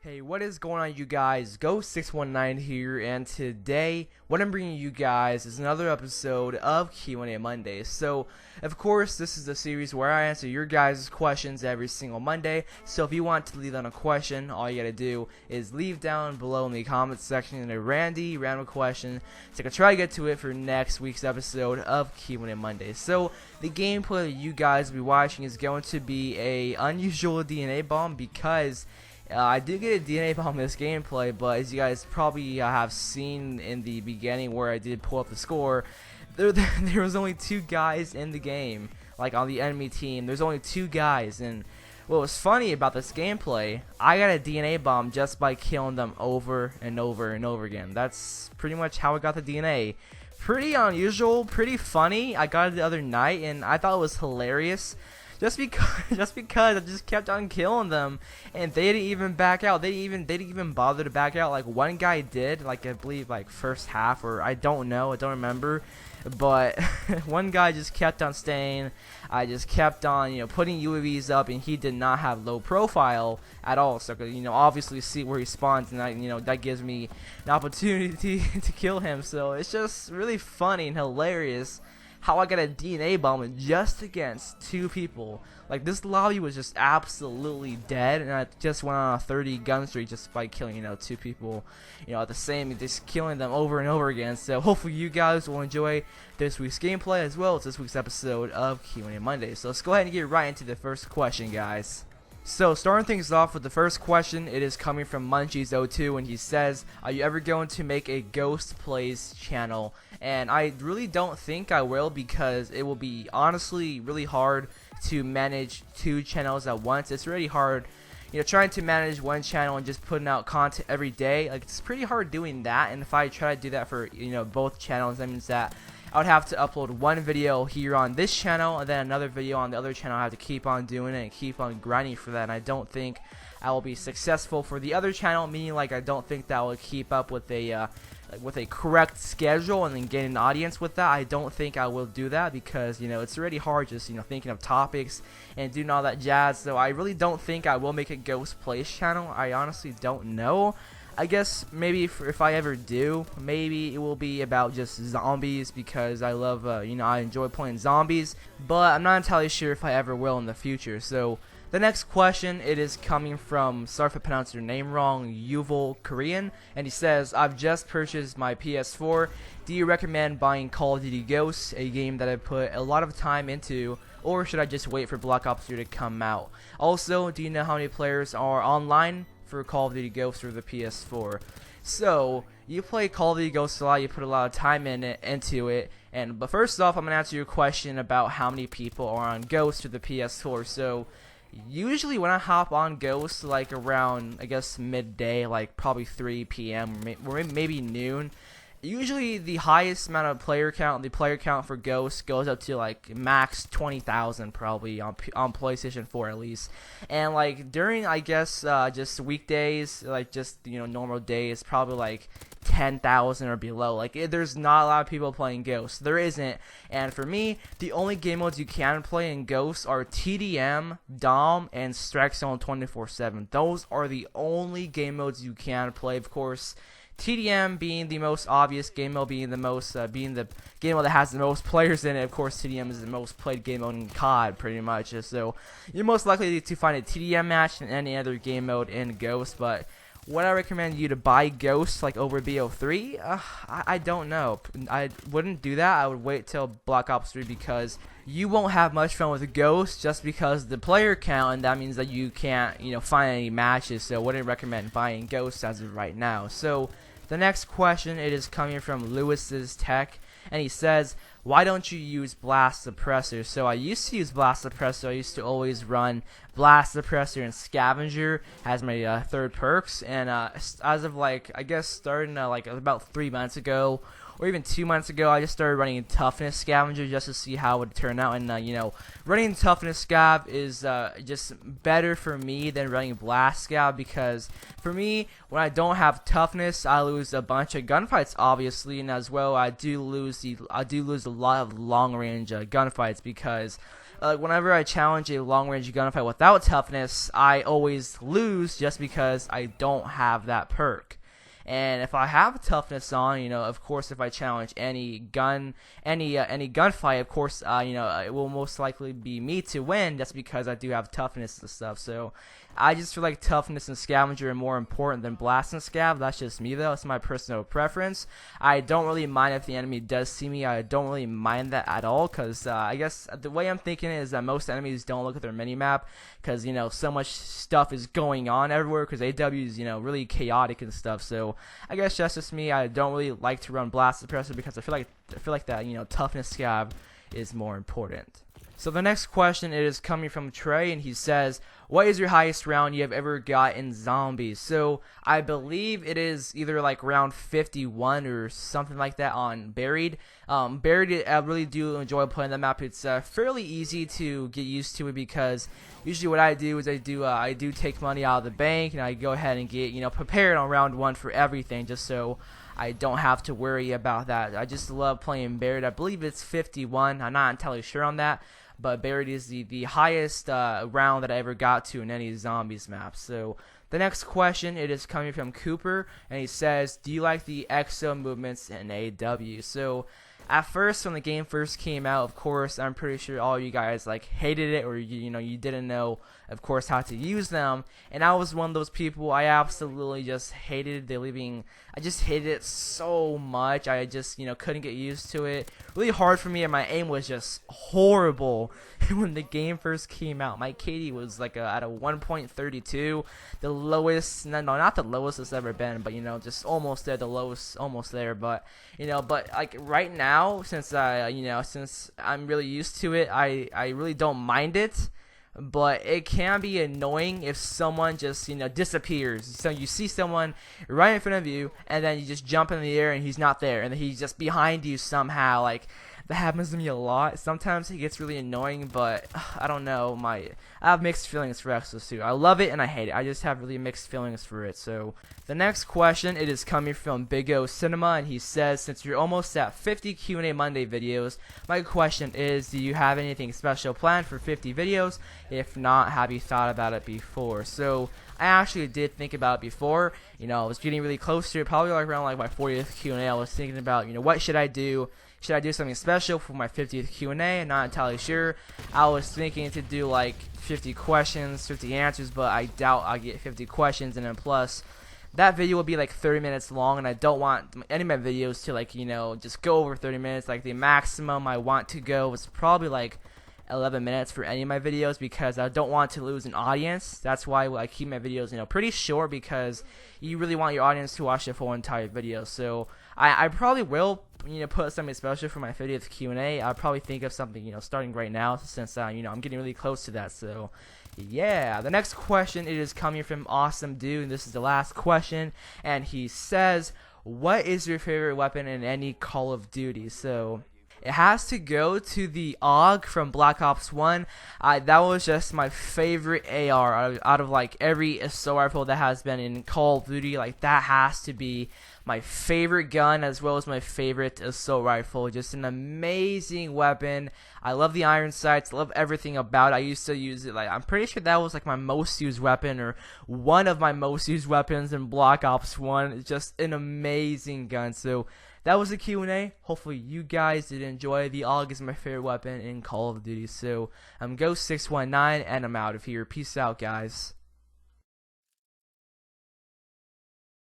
Hey, what is going on, you guys? Ghost619 here, and today what I'm bringing you guys is another episode of Q&A Mondays. So, of course, this is the series where I answer your guys' questions every single Monday. So if you want to leave down a question, all you gotta do is leave down below in the comments section a random question, so I can try to get to it for next week's episode of Q&A Mondays. So the gameplay that you guys will be watching is going to be a unusual DNA bomb because I did get a DNA bomb in this gameplay, but as you guys probably have seen in the beginning where I did pull up the score, there was only 2 guys in the game, like on the enemy team. There's only 2 guys, and what was funny about this gameplay, I got a DNA bomb just by killing them over and over and over again. That's pretty much how I got the DNA. Pretty unusual, pretty funny. I got it the other night, and I thought it was hilarious. Just because I just kept on killing them, and they didn't even back out. They didn't even bother to back out. Like one guy did, like I believe like first half, or I don't know, I don't remember. But one guy just kept on staying. I just kept on, putting UAVs up, and he did not have low profile at all. So, obviously see where he spawns, and that gives me an opportunity to kill him. So it's just really funny and hilarious how I got a DNA bomb just against 2 people. Like, this lobby was just absolutely dead, and I just went on a 30 gun streak just by killing 2 people at the same, just killing them over and over again. So hopefully you guys will enjoy this week's gameplay as well as this week's episode of Q&A Monday. So let's go ahead and get right into the first question, guys. So starting things off with the first question, it is coming from Munchies02, and he says, are you ever going to make a Ghost Plays channel? And I really don't think I will, because it will be honestly really hard to manage 2 channels at once. It's really hard, trying to manage one channel and just putting out content every day. Like, it's pretty hard doing that, and if I try to do that for both channels, that means that I would have to upload one video here on this channel and then another video on the other channel. I have to keep on doing it and keep on grinding for that, and I don't think I will be successful for the other channel, meaning like I don't think that will keep up with a correct schedule and then getting an audience with that. I don't think I will do that because it's already hard just thinking of topics and doing all that jazz. So I really don't think I will make a Ghost Plays channel. I honestly don't know. I guess maybe if I ever do, maybe it will be about just zombies, because I love, I enjoy playing zombies, but I'm not entirely sure if I ever will in the future. So the next question, it is coming from, sorry if I pronounced your name wrong, Yuval Korean, and he says, I've just purchased my PS4. Do you recommend buying Call of Duty Ghosts, a game that I put a lot of time into, or should I just wait for Black Ops 3 to come out? Also, do you know how many players are online for Call of Duty Ghosts or the PS4? So you play Call of Duty Ghosts a lot, you put a lot of time into it, but first off, I'm gonna answer your question about how many people are on Ghosts or the PS4. So usually when I hop on Ghosts, like around, I guess, midday, like probably 3 p.m. or maybe noon, usually the highest amount of player count, the player count for Ghosts goes up to like max 20,000 probably on PlayStation 4 at least. And like during, I guess, just weekdays, like just normal days, probably like 10,000 or below. Like there's not a lot of people playing Ghosts. There isn't. And for me, the only game modes you can play in Ghosts are TDM, Dom, and Strike Zone 24/7. Those are the only game modes you can play. Of course, TDM being the most obvious game mode, being the game mode that has the most players in it. Of course, TDM is the most played game mode in COD, pretty much. So you're most likely to find a TDM match than any other game mode in Ghost. But would I recommend you to buy Ghosts like over BO3? I don't know. I wouldn't do that. I would wait till Black Ops 3, because you won't have much fun with Ghosts just because the player count, and that means that you can't find any matches. So I wouldn't recommend buying Ghosts as of right now. So the next question, it is coming from Lewis's Tech, and he says, why don't you use Blast Suppressor? So I used to use Blast Suppressor. I used to always run Blast Suppressor and Scavenger as my third perks, and as of like, I guess starting like about 3 months ago, or even 2 months ago, I just started running Toughness Scavenger just to see how it would turn out. And running Toughness Scav is just better for me than running Blast Scav, because for me, when I don't have Toughness, I lose a bunch of gunfights, obviously, and as well I do lose a lot of long range gunfights, because whenever I challenge a long-range gunfight without toughness, I always lose just because I don't have that perk. And if I have toughness on, of course, if I challenge any gunfight, of course, it will most likely be me to win. That's because I do have toughness and stuff. So I just feel like toughness and scavenger are more important than blast and scav. That's just me though. It's my personal preference. I don't really mind if the enemy does see me. I don't really mind that at all, because I guess the way I'm thinking is that most enemies don't look at their minimap, because so much stuff is going on everywhere, because AW is really chaotic and stuff. So I guess that's just me. I don't really like to run blast suppressor because I feel like that toughness scav is more important. So the next question, it is coming from Trey, and he says, what is your highest round you have ever got in zombies? So I believe it is either like round 51 or something like that on Buried. Buried, I really do enjoy playing that map. It's fairly easy to get used to it, because usually what I do is I do take money out of the bank, and I go ahead and get prepared on round 1 for everything, just so I don't have to worry about that. I just love playing Buried. I believe it's 51. I'm not entirely sure on that, but Buried is the highest round that I ever got to in any zombies map. So the next question, it is coming from Cooper, and he says, do you like the exo movements in AW? So at first, when the game first came out, of course, I'm pretty sure all you guys hated it, or you didn't know, of course, how to use them. And I was one of those people. I absolutely just hated the leaving. I just hated it so much. I just couldn't get used to it. Really hard for me, and my aim was just horrible when the game first came out. My KD was at a 1.32, the lowest. No, not the lowest it's ever been, but just almost there, the lowest, almost there. But but right now, since since I'm really used to it, I really don't mind it. But it can be annoying if someone just disappears. So you see someone right in front of you, and then you just jump in the air and he's not there, and then he's just behind you somehow. That happens to me a lot. Sometimes it gets really annoying, but I don't know. I have mixed feelings for Exos too. I love it and I hate it. I just have really mixed feelings for it. So the next question, it is coming from Big O Cinema, and he says, since you're almost at 50 Q&A Monday videos, my question is, do you have anything special planned for 50 videos? If not, have you thought about it before? So I actually did think about it before. I was getting really close to it, probably around my 40th Q&A. I was thinking about, what should I do? Should I do something special for my 50th Q&A? I'm not entirely sure. I was thinking to do 50 questions, 50 answers, but I doubt I'll get 50 questions. And then plus, that video will be 30 minutes long, and I don't want any of my videos to just go over 30 minutes. The maximum I want to go is probably 11 minutes for any of my videos, because I don't want to lose an audience. That's why I keep my videos pretty short, because you really want your audience to watch the full entire video. So I probably will put something special for my 50th Q&A. I'll probably think of something starting right now, since I'm getting really close to that. So yeah, the next question, it is coming from Awesome Dude, and this is the last question, and he says, what is your favorite weapon in any Call of Duty? So it has to go to the AUG from Black Ops 1. That was just my favorite AR out of every assault rifle that has been in Call of Duty. That has to be my favorite gun, as well as my favorite assault rifle. Just an amazing weapon. I love the iron sights, love everything about it. I used to use it, I'm pretty sure that was my most used weapon, or one of my most used weapons in Black Ops 1. It's just an amazing gun. So that was the Q&A. Hopefully you guys did enjoy. The AUG is my favorite weapon in Call of Duty. So I'm Ghost619, and I'm out of here. Peace out, guys.